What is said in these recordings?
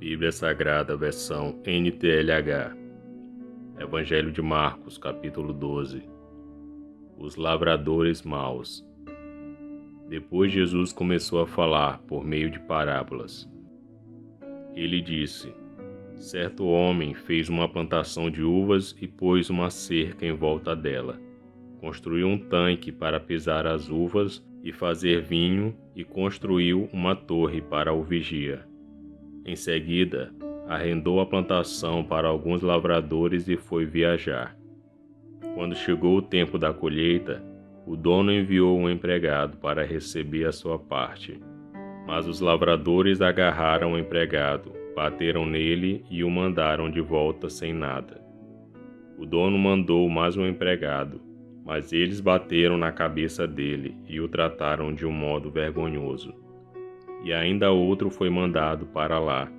Bíblia Sagrada, versão NTLH. Evangelho de Marcos, capítulo 12. Os lavradores maus. Depois Jesus começou a falar por meio de parábolas. Ele disse: certo homem fez uma plantação de uvas e pôs uma cerca em volta dela. Construiu um tanque para pisar as uvas e fazer vinho e construiu uma torre para o vigia. Em seguida, arrendou a plantação para alguns lavradores e foi viajar. Quando chegou o tempo da colheita, o dono enviou um empregado para receber a sua parte. Mas os lavradores agarraram o empregado, bateram nele e o mandaram de volta sem nada. O dono mandou mais um empregado, mas eles bateram na cabeça dele e o trataram de um modo vergonhoso. E ainda outro foi mandado para lá,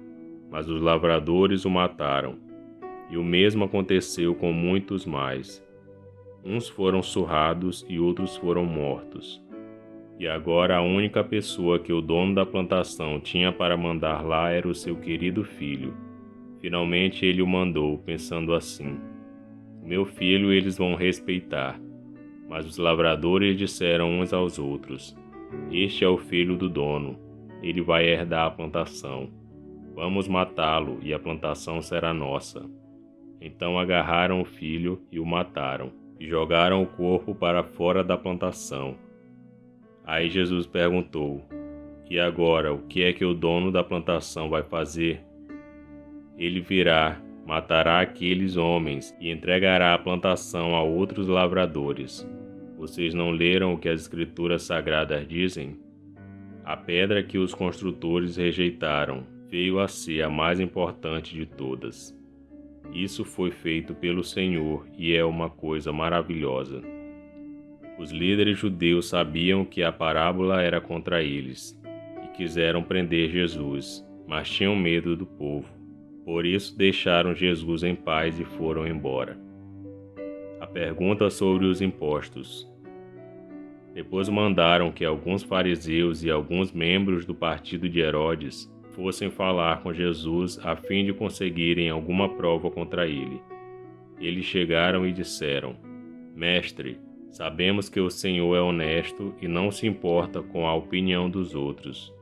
mas os lavradores o mataram. E o mesmo aconteceu com muitos mais. Uns foram surrados e outros foram mortos. E agora a única pessoa que o dono da plantação tinha para mandar lá era o seu querido filho. Finalmente ele o mandou, pensando assim: meu filho eles vão respeitar. Mas os lavradores disseram uns aos outros: este é o filho do dono. Ele vai herdar a plantação. Vamos matá-lo e a plantação será nossa. Então agarraram o filho e o mataram, e jogaram o corpo para fora da plantação. Aí Jesus perguntou: e agora, o que é que o dono da plantação vai fazer? Ele virá, matará aqueles homens e entregará a plantação a outros lavradores. Vocês não leram o que as Escrituras Sagradas dizem? A pedra que os construtores rejeitaram veio a ser a mais importante de todas. Isso foi feito pelo Senhor e é uma coisa maravilhosa. Os líderes judeus sabiam que a parábola era contra eles e quiseram prender Jesus, mas tinham medo do povo. Por isso deixaram Jesus em paz e foram embora. A pergunta sobre os impostos. Depois mandaram que alguns fariseus e alguns membros do partido de Herodes fossem falar com Jesus a fim de conseguirem alguma prova contra ele. Eles chegaram e disseram: mestre, sabemos que o Senhor é honesto e não se importa com a opinião dos outros.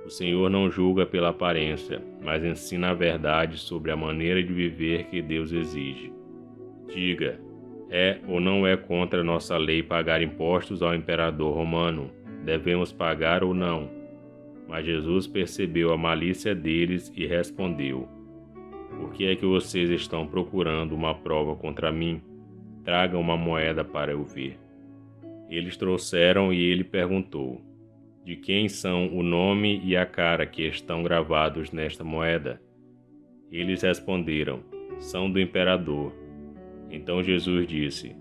O Senhor não julga pela aparência, mas ensina a verdade sobre a maneira de viver que Deus exige. Diga: é ou não é contra nossa lei pagar impostos ao imperador romano? Devemos pagar ou não? Mas Jesus percebeu a malícia deles e respondeu: por que é que vocês estão procurando uma prova contra mim? Tragam uma moeda para eu ver. Eles trouxeram e ele perguntou: de quem são o nome e a cara que estão gravados nesta moeda? Eles responderam: são do imperador. Então Jesus disse: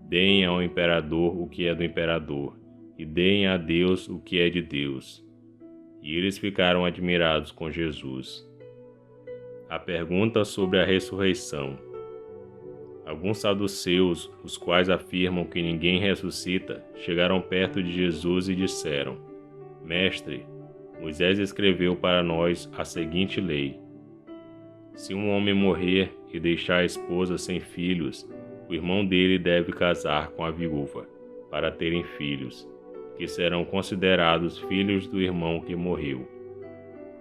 deem ao imperador o que é do imperador, e deem a Deus o que é de Deus. E eles ficaram admirados com Jesus. A pergunta sobre a ressurreição. Alguns saduceus, os quais afirmam que ninguém ressuscita, chegaram perto de Jesus e disseram: mestre, Moisés escreveu para nós a seguinte lei: se um homem morrer e deixar a esposa sem filhos, o irmão dele deve casar com a viúva, para terem filhos, que serão considerados filhos do irmão que morreu.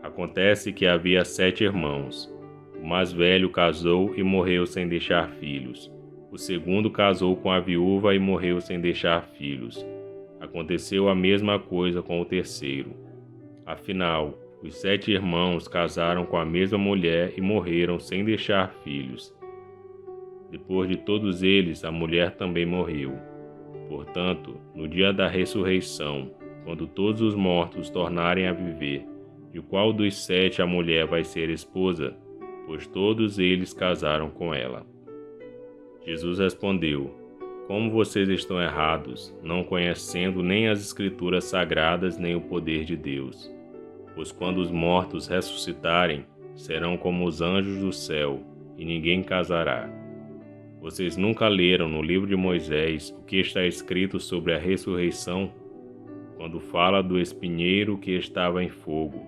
Acontece que havia 7 irmãos. O mais velho casou e morreu sem deixar filhos. O segundo casou com a viúva e morreu sem deixar filhos. Aconteceu a mesma coisa com o terceiro. Afinal, os 7 irmãos casaram com a mesma mulher e morreram sem deixar filhos. Depois de todos eles, a mulher também morreu. Portanto, no dia da ressurreição, quando todos os mortos tornarem a viver, de qual dos 7 a mulher vai ser esposa? Pois todos eles casaram com ela. Jesus respondeu: como vocês estão errados, não conhecendo nem as Escrituras Sagradas nem o poder de Deus. Pois quando os mortos ressuscitarem, serão como os anjos do céu, e ninguém casará. Vocês nunca leram no livro de Moisés o que está escrito sobre a ressurreição? Quando fala do espinheiro que estava em fogo.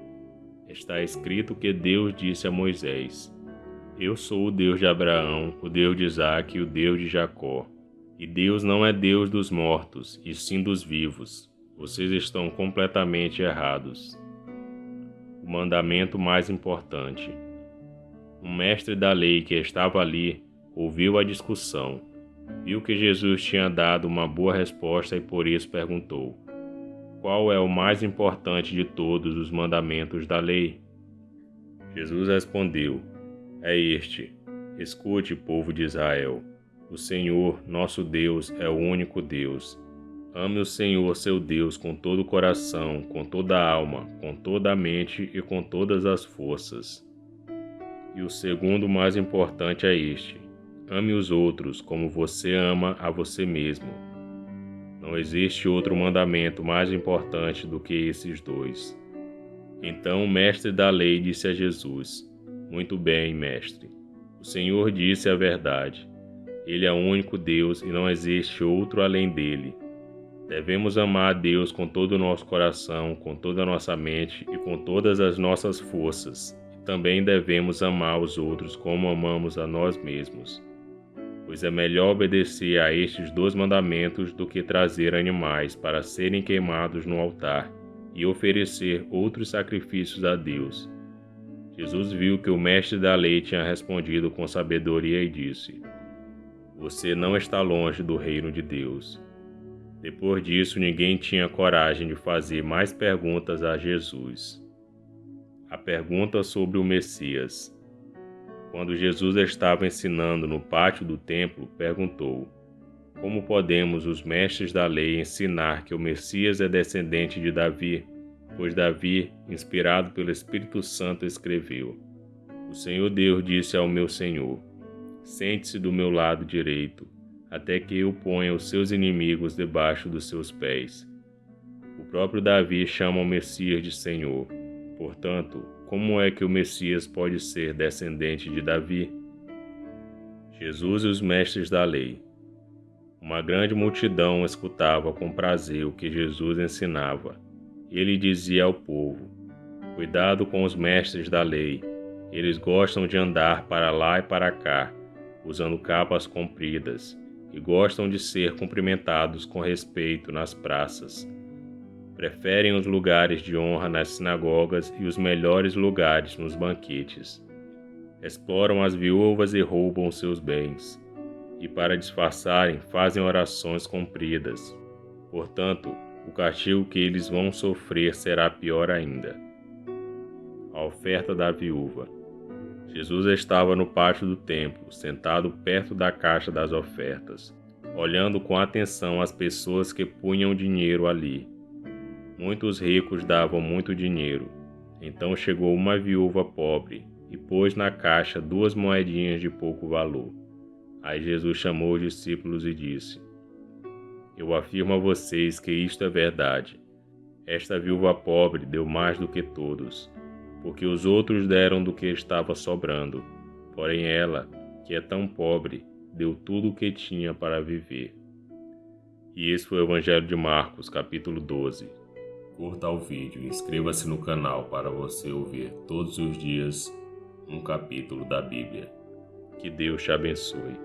Está escrito que Deus disse a Moisés: Eu sou o Deus de Abraão, o Deus de Isaque e o Deus de Jacó. E Deus não é Deus dos mortos, e sim dos vivos. Vocês estão completamente errados. O mandamento mais importante. Um mestre da lei que estava ali ouviu a discussão, viu que Jesus tinha dado uma boa resposta e por isso perguntou: Qual é o mais importante de todos os mandamentos da lei? Jesus respondeu: É este: Escute, povo de Israel. O Senhor, nosso Deus, é o único Deus. Ame o Senhor, seu Deus, com todo o coração, com toda a alma, com toda a mente e com todas as forças. E o segundo mais importante é este: ame os outros como você ama a você mesmo. Não existe outro mandamento mais importante do que esses dois. Então o mestre da lei disse a Jesus: Muito bem, mestre. O Senhor disse a verdade. Ele é o único Deus e não existe outro além dele. Devemos amar a Deus com todo o nosso coração, com toda a nossa mente e com todas as nossas forças. E também devemos amar os outros como amamos a nós mesmos. Pois é melhor obedecer a estes 2 mandamentos do que trazer animais para serem queimados no altar e oferecer outros sacrifícios a Deus. Jesus viu que o mestre da lei tinha respondido com sabedoria e disse: Você não está longe do reino de Deus. Depois disso, ninguém tinha coragem de fazer mais perguntas a Jesus. A pergunta sobre o Messias. Quando Jesus estava ensinando no pátio do templo, perguntou: Como podemos os mestres da lei ensinar que o Messias é descendente de Davi? Pois Davi, inspirado pelo Espírito Santo, escreveu: O Senhor Deus disse ao meu Senhor: Sente-se do meu lado direito, até que eu ponha os seus inimigos debaixo dos seus pés. O próprio Davi chama o Messias de Senhor. Portanto, como é que o Messias pode ser descendente de Davi? Jesus e os mestres da lei. Uma grande multidão escutava com prazer o que Jesus ensinava. Ele dizia ao povo: Cuidado com os mestres da lei. Eles gostam de andar para lá e para cá, usando capas compridas, e gostam de ser cumprimentados com respeito nas praças. Preferem os lugares de honra nas sinagogas e os melhores lugares nos banquetes. Exploram as viúvas e roubam seus bens. E para disfarçarem, fazem orações compridas. Portanto, o castigo que eles vão sofrer será pior ainda. A oferta da viúva. Jesus estava no pátio do templo, sentado perto da caixa das ofertas, olhando com atenção as pessoas que punham dinheiro ali. Muitos ricos davam muito dinheiro. Então chegou uma viúva pobre e pôs na caixa 2 moedinhas de pouco valor. Aí Jesus chamou os discípulos e disse: Eu afirmo a vocês que isto é verdade. Esta viúva pobre deu mais do que todos, porque os outros deram do que estava sobrando. Porém ela, que é tão pobre, deu tudo o que tinha para viver. E esse foi o Evangelho de Marcos, capítulo 12. Curta o vídeo e inscreva-se no canal para você ouvir todos os dias um capítulo da Bíblia. Que Deus te abençoe.